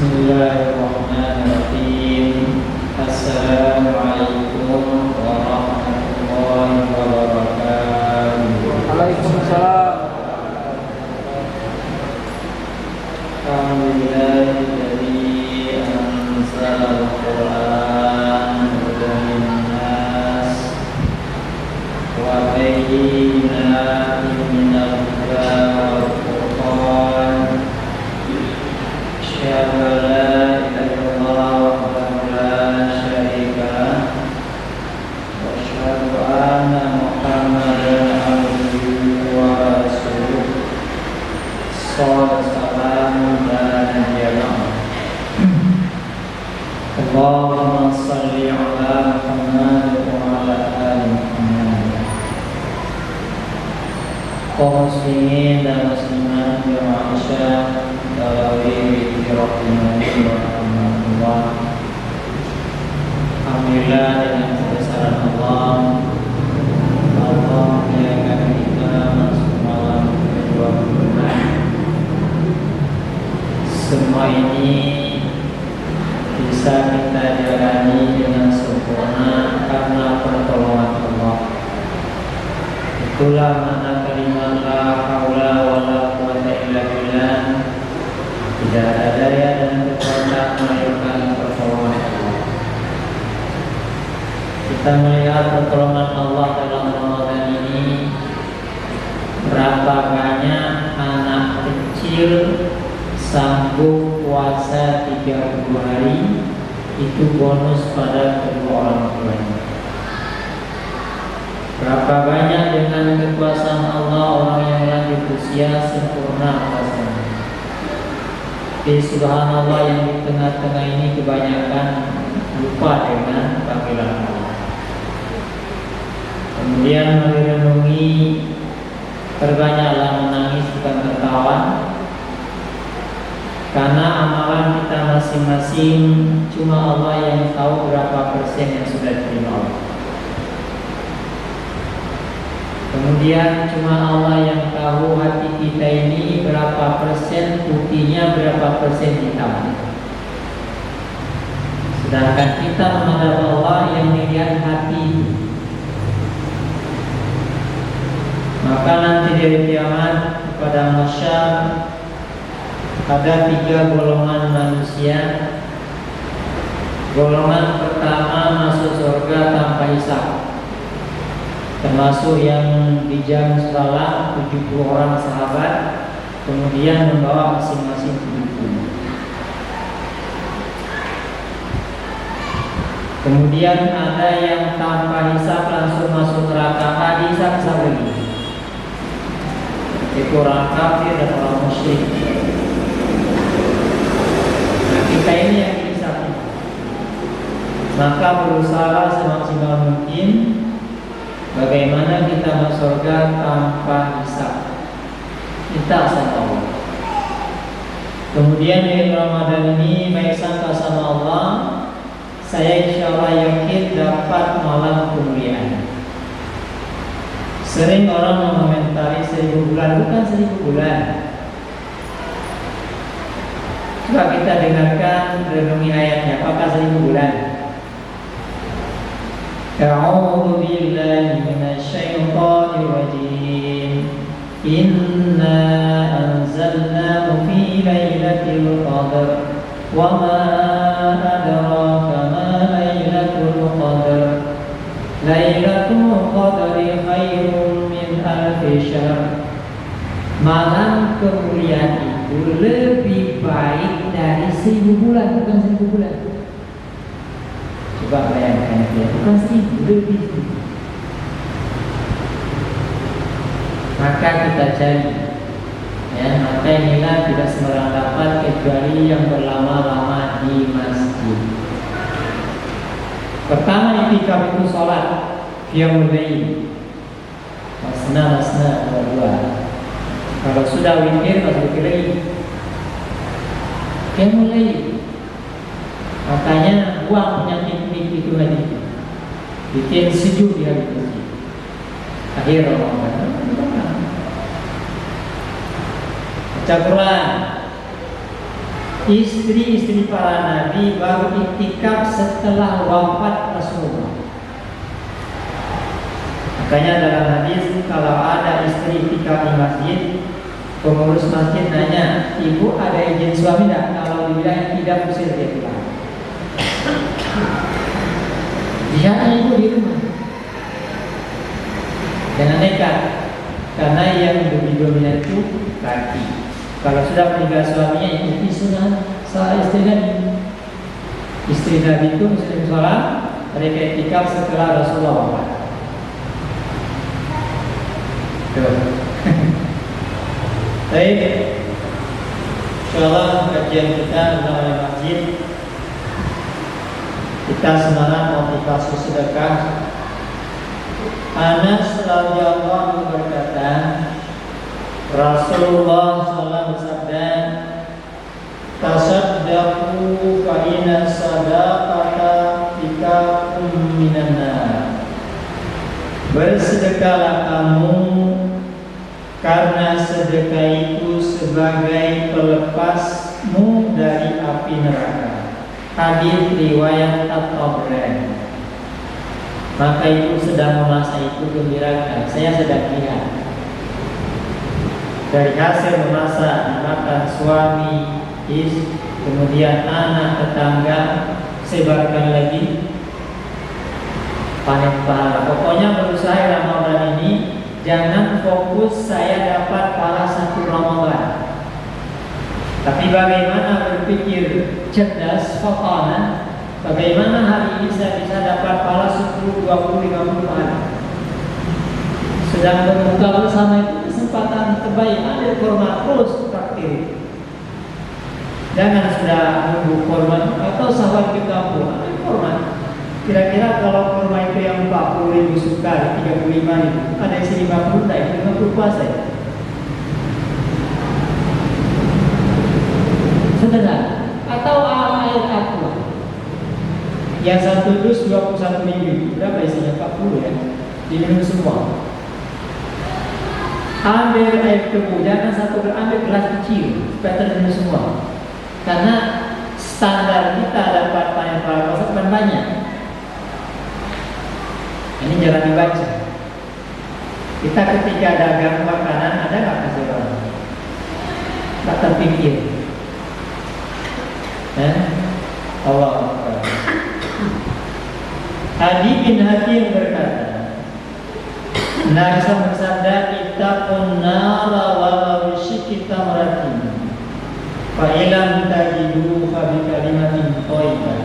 Bismillahirrahmanirrahim. Assalamualaikum warahmatullahi wabarakatuh. Waalaikumsalam. Alhamdulillahilladzi anzalal Qur'an hudan linnas wa bayyinatin minal huda wal furqan. Asyhadu an la ilaha illallah wahdahu la syarika lah wa asyhadu anna Muhammadan abduhu wa rasuluh. Sallallahu alaihi Allahumma salli ala Muhammad wa ala ali Muhammad. Kaum muslimin dan muslimat yang Aisyah Tarawih Rahimani wa rahmatullah. Alhamdulillah dengan kebesaran Allah menjadikan kita masuk malam ke-20. Semua ini bisa kita jalani dengan sempurna karena pertolongan Allah. Itulah makna kalimat la haula wala quwwata illa billah. Tidak ada daya dan kekuatan melainkan pertolongan Allah. Kita melihat pertolongan Allah dalam Ramadan ini. Berapa banyak anak kecil sanggup puasa 30 hari, itu bonus pada kedua orang tuanya. Berapa banyak dengan kekuasaan Allah orang yang lanjut usia sempurna puasanya. Tapi subhanallah yang di tengah-tengah ini kebanyakan lupa dengan panggilan Allah. Kemudian merenungi, perbanyaklah menangis bukan tertawa. Karena amalan kita masing-masing cuma Allah yang tahu berapa persen yang sudah diterima Allah. Kemudian cuma Allah yang tahu hati kita ini berapa persen putihnya, berapa persen hitamnya. Sedangkan kita menghadap Allah yang melihat hati. Maka nanti dari kiamat pada masyar ada 3 golongan manusia. Golongan pertama masuk surga tanpa hisab, termasuk yang di jam salat 70 orang sahabat, kemudian membawa masing-masing buku. Kemudian ada yang tanpa hisab langsung masuk neraka, dihisab lagi. Itu orang kafir dan orang musyrik. Kita ini yang dihisab. Maka berusaha semaksimal mungkin bagaimana kita masuk surga tanpa hisab. Kita sama Allah. Kemudian di Ramadan ini baik sangka sama Allah, saya insya Allah yakin dapat malam kemuliaan. Sering orang mengomentari 1000 bulan, bukan 1000 bulan. Coba kita dengarkan, renungi ayatnya. Apakah 1000 bulan? A'udzu billahi minasyaitonir rajim. Inna anzalnahu fi lailatul qadr. Wa ma adraka ma lailatul qadr. Lailatul qadri khairun min alfi syahr. Malam kemuliaan itu lebih baik dari 1000 bulan, bukan 1000 bulan. Coba bayangkan ya, bukan 1000, lebih. Maka kita cari, ya, maka inilah tidak sembarang dapat kecuali yang berlama-lama di masjid. Pertama itikaf itu sholat, qiyamul lail, masna dua. Kalau sudah witir masuk lagi. Qiyamul lail. Makanya buang penyakit itu lagi. Bikin sejuk di hari itu. Akhir Ramadan. Baca Quran. Istri-istri para nabi baru iktikaf setelah wafat Rasulullah. Makanya dalam hadis kalau ada istri iktikaf di masjid, pengurus masjid nanya, ibu ada izin suami tidak? Kalau dibilang tidak, usir dia pulang. Biarkan ibu di rumah. Jangan nekat, karena yang lebih dominan itu laki. Kalau sudah meninggal suaminya, ikuti sunnah istri Nabi. Istri Nabi itu Muslim sholat, mereka iktikaf setelah Rasulullah wafat. Baik, insyaallah kajian kita tentang masjid, kita semangat motivasi sedekah. Anas radhiyallahu anhu berkata, Rasulullah SAW bersabda, tasaddaqu fa inna sadaqata fika'um minan nar. Bersedekahlah kamu, karena sedekah itu sebagai pelepasmu dari api neraka. Hadis riwayat At-Tabrani. Maka ibu sedang memasak itu gembirakan, saya sedang lihat. Dari hasil memasak dimakan suami, istri, kemudian anak, tetangga, sebarkan lagi, panen pahala. Pokoknya berusaha Ramadan ini jangan fokus saya dapat pahala satu Ramadan, tapi bagaimana berpikir cerdas, faqana, bagaimana hari ini saya bisa dapat pahala 10, 20, 50 hari. Sedang berbuka bersama itu kesempatan terbaik, ambil kurma terus traktir. Jangan sudah nunggu kurma atau sahabat ke kampung, ambil kurma. Kira-kira kalau kurma itu yang 40.000 sekali, 35.000, ada isi 50, tak 50 puasa. Sederhana. Atau air aqua yang satu dus 21 mili, berapa isinya? 40 ya, diminum semua. Ambil air tebu, jangan satu ambil gelas kecil supaya terminum semua. Karena standar kita dapat panen pahala puasa bukan banyak. Ini jangan dibaca. Kita ketika dagang makanan ada nggak kasih orang? Tak terpikir. Allah Akbar. Adi bin Hakim berkata, Nabi bersabda, ittaqun nara walau bisyikki tamratin fa ilam tajidu fa bi kalimatin thayyibah.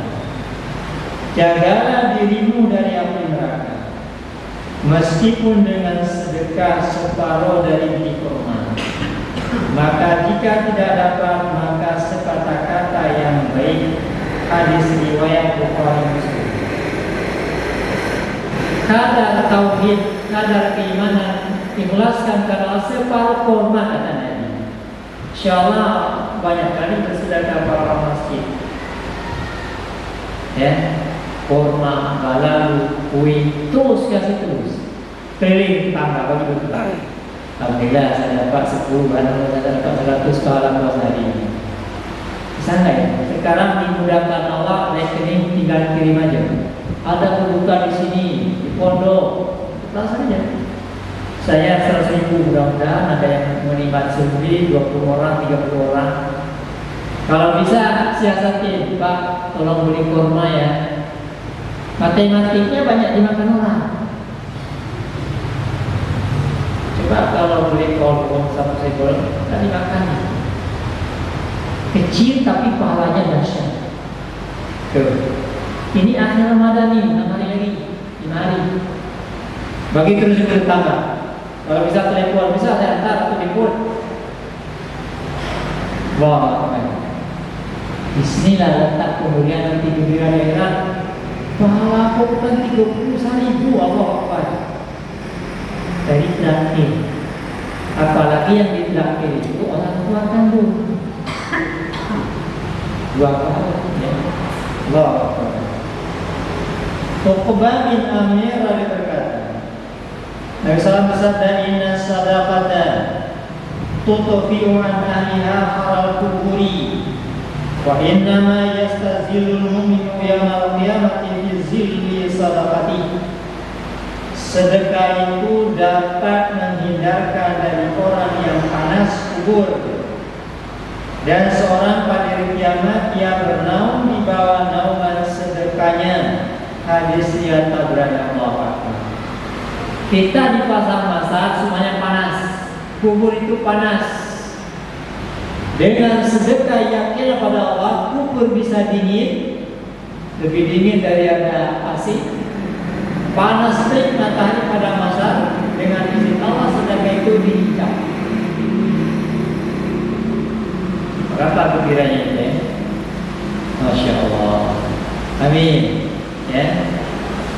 Jagalah dirimu dari api neraka, meskipun dengan sedekah separuh dari biji kurma. Maka jika tidak dapat, maka sekata-kata yang baik. Hadis riwayat Bukhari Muslim. Kadar tauhid, kadar keimanan, ikhlaskan karena separuh kurma kata Nabi. Insyaallah banyak kali bersedekah para masjid. Ya, kurma, balalu, kue, terus kasih terus. Keliling tetangga bagi berkah. Alhamdulillah saya dapat 10, saya dapat 100 pahala puasa hari ini. Bisa nggak ya? Sekarang dimudahkan Allah, rekening tinggal kirim aja. Ada kebutuhan di sini, di pondok, langsung saja. Saya 100.000, mudah-mudahan ada yang menikmati sendiri, 20 orang, 30 orang. Kalau bisa siasatin, Pak, tolong beli kurma ya. Matematiknya banyak dimakan orang. Coba kalau beli kolpon satu sekol, tak dimakan. Kecil tapi pahalanya dahsyat. Ini akhir Ramadan nih, 6 hari lagi, 5 hari. Bagi terus ke tetangga. Kalau bisa telepon, bisa saya antar telepon. Wah, disinilah letak kemudian nanti gembira akhirat. Pahala aku bukan 30.000, Allah Akbar. Dari traktir. Apalagi yang ditraktir itu orang tua kandung. 2 kali ya. Allah Akbar. Uqbah bin Amir berkata, Nabi SAW bersabda, inna sadaqata tutfi'u an ahliha haral kuburi Wa innama yastazillul mu'minu yawmal qiyamati fi zilli sadaqati. Sedekah itu dapat menghindarkan dari orang yang panas kubur. Dan seorang pada hari kiamat ia bernaung di bawah naungan sedekahnya. Hadis riwayat Tabrani. Kita di pasar-pasar semuanya panas, kubur itu panas. Dengan sedekah yakin pada Allah, kubur bisa dingin, lebih dingin dari ada AC. Panas terik matahari pada masa, dengan izin Allah sedekah itu dihijab. Berapa pikirannya itu ya? Masya Allah. Amin. Ya.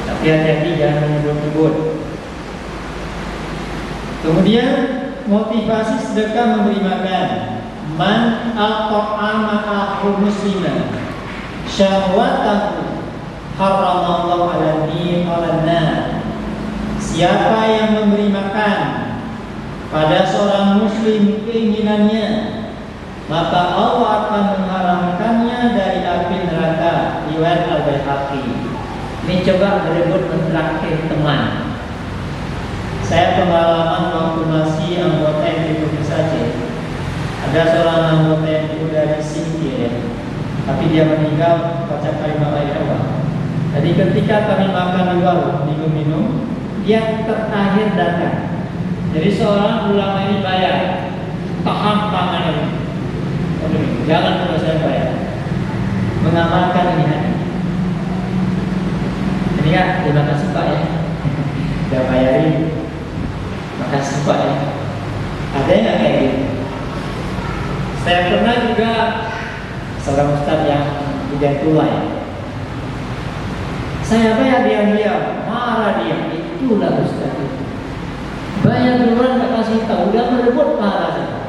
Tapi hati-hati jangan menyebut-nyebut. Kemudian motivasi sedekah memberi makan. Man at'ama akhu musliman syahwatahu haramallahu 'alan. Siapa yang memberi makan pada seorang muslim keinginannya, maka Allah akan mengharamkannya dari api neraka. Riwayat Al-Baihaqi. Ini coba berebut mentraktir teman. Saya pengalaman waktu masih anggota MPU saja. Ada seorang anggota MPU dari Singkir ya, tapi dia meninggal baca kalimat la ilaha illallah. Jadi ketika kami makan di warung, minum-minum, dia terakhir datang. Jadi seorang ulama ini bayar, tahan tangannya. Jangan kalau saya bayar. Mengamalkan ini hati. Ini kan, terima kasih Pak ya. Sudah bayarin. Makasih Pak ya. Ada yang kayak gitu? Saya pernah juga seorang ustaz yang tidak tua ya. Saya bayar dia marah dia. Itulah ustaz itu. Bayar duluan tak kasih tahu, udah merebut pahala saya.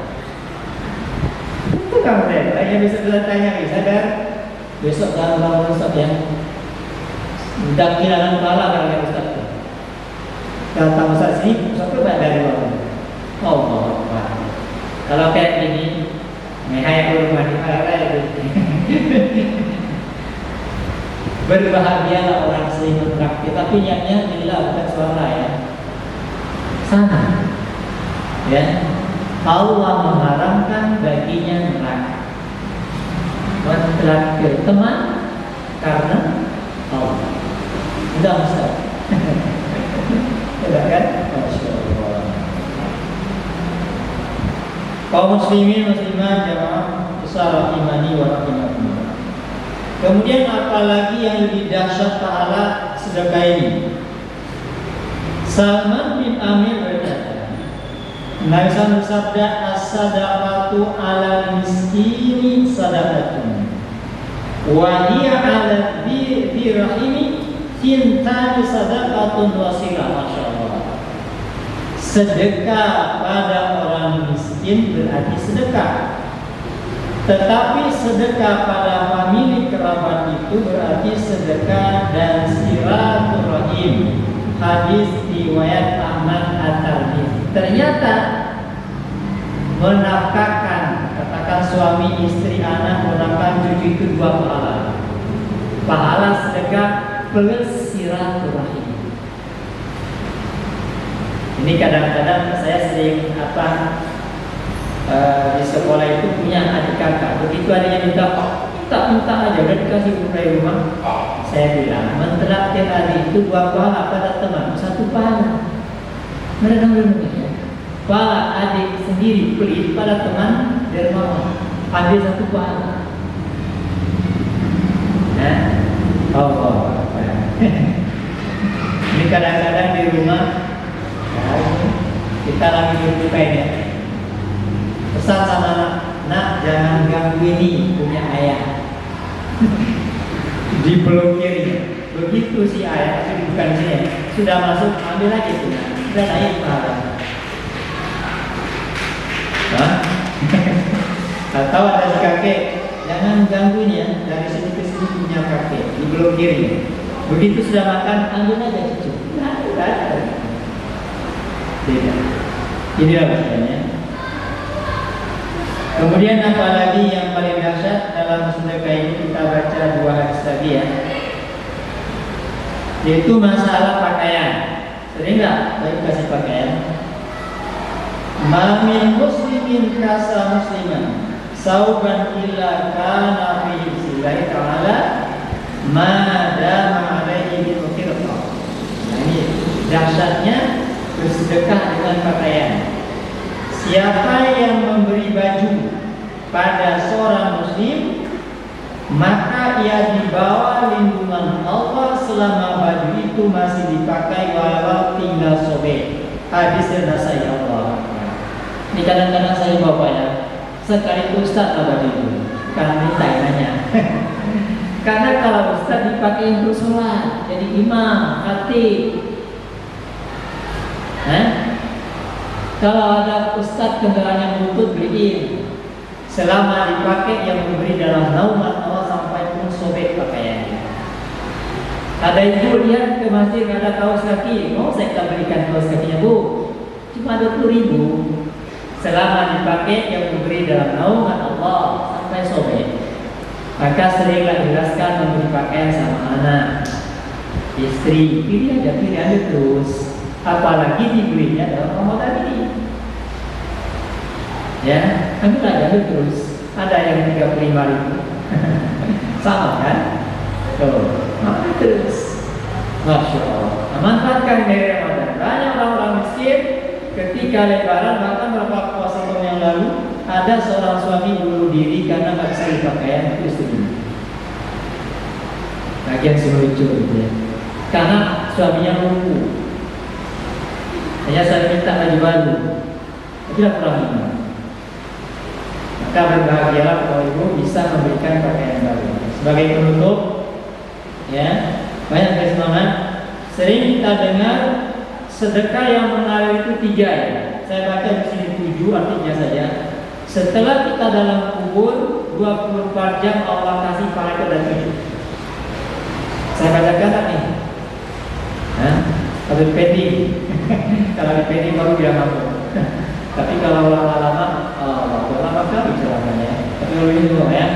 Itu kan mereka yang bisa tanya sadar. Besok kalau ustaz ya, udah kehilangan pahala kalau ustaz. Datang ustaz sini, ustaz itu bayar dari luar. Oh, kalau kayak gini, mehaya rumah di pahala itu. Berbahagialah orang sering mentraktir, tapi niatnya bila bukan suara ya. Sana, ya. Allah mengharamkan baginya neraka. Mentraktir teman karena Allah. Sudah Ustaz. Sudah kan? Masya Allah. Kaum muslimin muslimat jamaah besar imani wa rahimahullah. Kemudian apalagi yang lebih dahsyat pahala sedekah ini? Salman bin Amir berkata, Nabi SAW bersabda, as-sadaqatu 'ala miskini sadaqatun wa hiya 'ala dirahimi tintani sadaqatun wasilah. Masya Allah. Sedekah pada orang miskin berarti sedekah, tetapi sedekah pada famili kerabat itu berarti sedekah dan silaturahim. Hadis riwayat Ahmad At-Tirmidzi. Ternyata menafkahkan, katakan suami, istri, anak, menafkahkan cucu itu dua pahala. Pahala sedekah plus silaturahim. Ini kadang-kadang saya sering di sekolah itu punya adik kakak. Begitu adiknya minta aja udah dikasih dari rumah. Saya bilang mentraktir adik itu dua pahala pada teman, satu pahala. Mereka ya. Pahala adik sendiri pelit pada teman dermawan, ambil satu pahala. Nah, Allah. Ini kadang-kadang di rumah kita lagi berbuka ini. Pesan sama anak, nak jangan ganggu ini punya ayah. Diblokir. Begitu si ayah, tapi bukan sini. Sudah masuk, ambil lagi tuh. Sudah naik pahala. Atau ada si kakek, jangan ganggu ini ya. Dari sini ke sini punya kakek, diblokir. Begitu sudah makan, ambil aja cucu. Tidak. Inilah maksudnya. Kemudian apalagi yang paling dahsyat dalam sedekah ini, kita baca 2 hadis tadi ya, yaitu masalah pakaian. Sering nggak baik kasih pakaian? Ma min muslimin kasa musliman sauban illa kana fi zillahi ta'ala ma dama alaihi biqirqa. Nah, ini dahsyatnya bersedekah dengan pakaian. Siapa yang memberi baju pada seorang muslim, maka ia dibawa lindungan Allah selama baju itu masih dipakai walau tinggal sobek. Hadis Nasai Allah. Ini kadang-kadang saya bawa ya, sekali ustaz lah baju itu, karena minta nanya. Karena kalau ustaz dipakai untuk sholat, jadi imam, khatib. Kalau ada ustaz kendaraan yang lutut beliin, selama dipakai yang memberi dalam naungan Allah sampai pun sobek pakaiannya. Ada ibu lihat ke masjid ada kaos kaki, mau saya berikan kaos kakinya bu, cuma 20.000. Selama dipakai yang memberi dalam naungan Allah sampai sobek. Maka seringlah jelaskan memberi pakaian sama anak, istri, pilih aja terus. Apalagi dibelinya dalam Ramadan ini. Ya, ambil aja terus. Ada yang 35.000. Sama kan? Tuh, makan terus. Masya Allah. Manfaatkan dari Ramadan. Banyak orang-orang miskin ketika lebaran, bahkan beberapa puasa tahun yang lalu, ada seorang suami bunuh diri karena nggak bisa dipakaian itu istrinya. Bagian lucu gitu ya. Karena suaminya lumpuh. Hanya saya minta baju baru, tapi tidak kurang iman. Maka berbahagialah kalau ibu bisa memberikan pakaian baru. Sebagai penutup, ya, banyak kesemangat. Sering kita dengar sedekah yang mengalir itu 3 ya. Saya baca di sini 7, artinya saja. Setelah kita dalam kubur 24 jam Allah kasih pahala dan 7. Saya bacakan tak nih? Kalau di pending, kalau di pending baru bilang ampun. Tapi kalau lama-lama, lama kali ceramahnya. Tapi kalau ini dulu ya.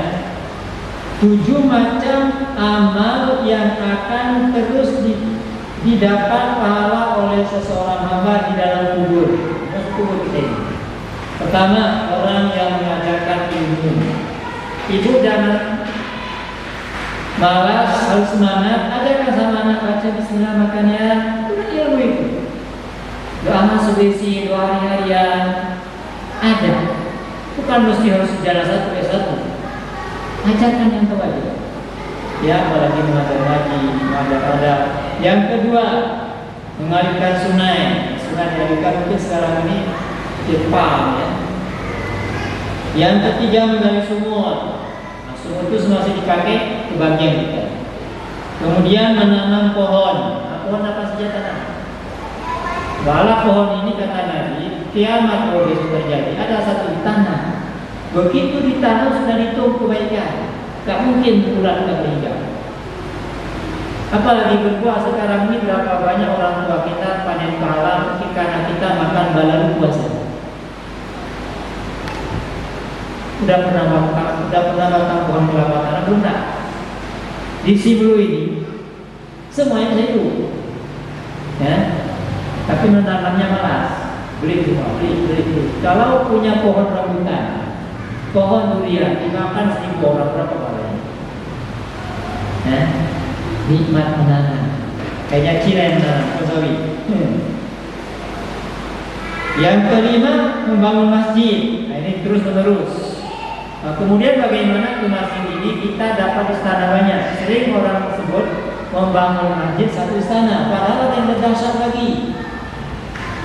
7 macam amal yang akan terus didapat pahala oleh seseorang hamba di dalam kubur. Kubur kita ini. Pertama, orang yang mengajarkan ilmu. Ibu jangan malas, harus semangat. Ajarkan sama anak baca bismillah makannya. Ilmu itu. Doa masuk besi, doa hari-harian ada. Bukan mesti harus sejarah 1 S1. Ajarkan yang tahu aja. Ya, apalagi mengajar lagi, mengajar ada. Yang kedua, mengalihkan sungai. Sungai dialihkan mungkin sekarang ini Jepang ya. Yang ketiga, menggali sumur. Nah, sumur itu masih dipakai ke bagian kita. Kemudian menanam pohon. Nah, pohon apa saja tanam? Walau pohon ini kata Nabi, kiamat kalau besok terjadi, ada satu ditanam. Begitu ditanam sudah ditumpu kebaikan. Gak mungkin bulan meninggal. Apalagi berbuah sekarang ini berapa banyak orang tua kita panen pahala karena kita makan balalu puasa. Udah pernah makan pohon kelapa tanah belum tak? Di Siblu ini semuanya saya itu, ya. Tapi menanamnya malas, beli semua, beli. Kalau punya pohon rambutan, pohon durian dimakan 1.000 orang berapa pahalanya? Nikmat menanam. Kayak Cina yang menanam, sawi. Yang kelima, membangun masjid. Nah, ini terus menerus. Nah, kemudian bagaimana ke masjid ini kita dapat istana banyak. Sering orang tersebut membangun masjid 1 istana, padahal yang berdasar lagi.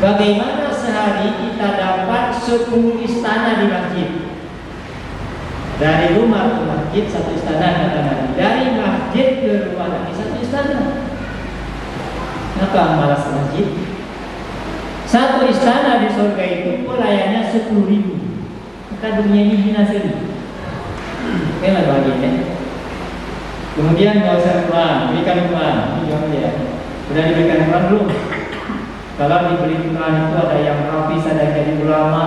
Bagaimana sehari kita dapat 10 istana di masjid? Dari rumah ke masjid 1 istana kata Nabi. Dari masjid ke rumah lagi 1 istana. Kenapa malas masjid? 1 istana di surga itu pelayannya 10.000. Maka dunia ini hina sekali. Memang bagiannya. Kemudian nggak usah Quran, berikan Quran. Ini jangan ya. Sudah diberikan Quran belum? Kalau diberi Quran itu ada yang hafiz, ada yang jadi ulama.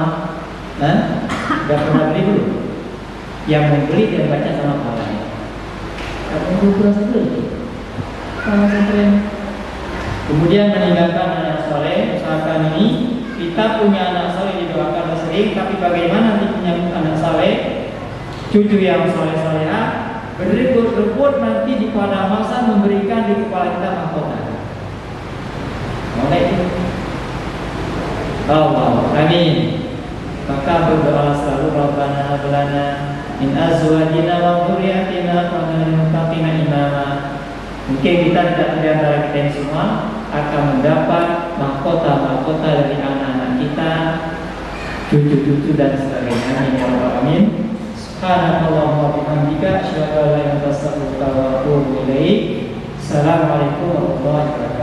Sudah pernah beli belum? Yang membeli dan baca sama pahalanya. Apa yang kurasa dulu? Sama pesantren. Kemudian meninggalkan anak soleh. Misalkan ini kita punya anak soleh didoakan sering, tapi bagaimana nanti punya anak soleh, cucu yang soleh-solehah, berebut-rebut nanti di pada masa memberikan di kepala kita mahkota. Boleh itu? Allah, amin. Maka berdoa selalu Rabbana hab lana min azwajina wa dzurriyyatina qurrata a'yun imama. Mungkin kita tidak di antara kita yang semua akan mendapat mahkota-mahkota dari anak-anak kita, cucu-cucu dan sebagainya. Amin ya rabbal alamin. Subhanakallahumma wa bihamdika asyhadu an la ilaha illa anta astaghfiruka wa atubu ilaik. Assalamualaikum warahmatullahi wabarakatuh.